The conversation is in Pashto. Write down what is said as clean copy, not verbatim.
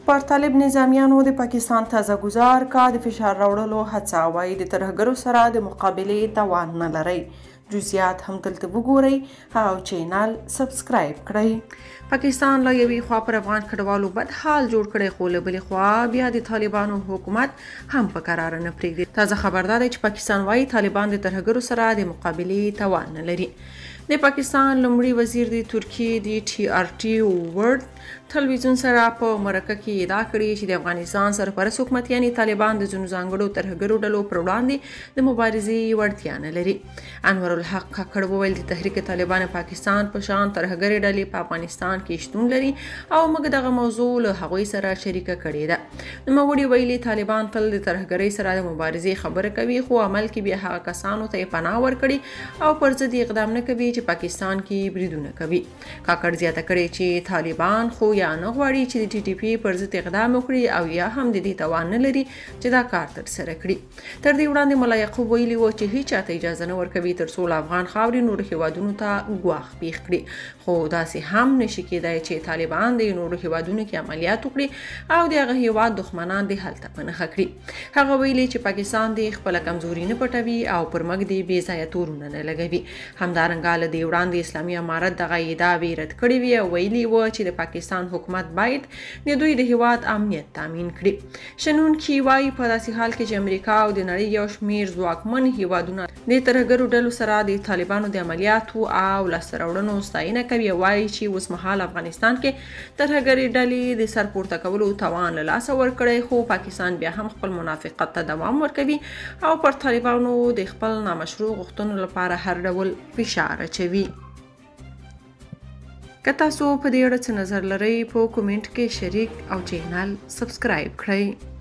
پر طالب نظامیانو د پاکستان تازه ګزار کا د فشار راوړلو هڅه وایي د ترهګرو سره د مقابلې توان نه لري. جزئیات هم دلته وګورئ او چینل سبسکرایب کړئ. پاکستان له یوې خوا پر افغان کډوالو بد حال جوړ کړی، خو له بلې خوا بیا د طالبانو حکومت هم په قرار نه پرېږدي. تازه خبر دا دی چې پاکستان وایي طالبان د ترهګرو سره د مقابلې توان نه لري. د پاکستان لومړي وزیر د ترکیې د TRT ورلد تلویزیون سره په مرکه کې ادعا کړې چې د افغانستان سرپرست حکومت یعنی طالبان د ځینو ځانګړو ترهګرو ډلو پر وړاندې د مبارزې وړتیا نه لري. انور الحق کاکړ وویل د تحریک طالبان پاکستان په شان ترهګرې ډلې په افغانستان کې شتون لري او موږ دغه موضوع له هغوی سره شریکه کړې ده. نوموړي ویلي طالبان تل د ترهګرۍ سره د مبارزې خبره کوي، خو عمل کې بیا هغه کسانو ته یې پناه ورکړي او پر ضد اقدام نه کوي چې پاکستان کې بریدونه کوي. کاکړ زیاته کړې چې طالبان خو یا نه غواړي چې د TTP پر ضد اقدام وکړي او یا هم د دې توان نه لري چې دا کار ترسره کړي. تر دې وړاندې ملا یعقوب ویلي و چې هیڅ چاته اجازه نه ورکوي تر څو له افغان خاورې نورو هیوادونو ته ګواښ پیښ کړي، خو داسې هم نشي کېدای چې طالبان د نورو هیوادونو کې عملیات وکړي او د هغه هیواد دښمنان د هلته په نښه کړي. هغه ویلي چې پاکستان د خپله کمزوري نه پټوي او پر موږ د بې ځایه تورونه نه لګوي. همدارنګه له دې وړاندې اسلامي امارت دغه ادعاوې رد کړې وې او ویلي و چې د پاکستان حکومت باید د دوی د هیواد امنیت تامین کړي. شنونکي وایي په داسې حال کې چې امریکا او د نړۍ یو شمېر ځواکمن هیوادونه د ترهګرو ډلو سره د طالبانو د عملیاتو او لاسته راوړنو ستاینه کوي، وایي چې اوسمهال افغانستان کې ترهګرې ډلې د سر پورته کولو توان له لاسه ورکړی، خو پاکستان بیا هم خپل منافقت ته دوام ورکوي او پر طالبانو د خپل نامشروع غوښتنو لپاره هر ډول فشار اچوي. که تاسو په دې اړه څه نظر لرئ په کومنټ کې شریک او چینل سبسکرایب کړئ.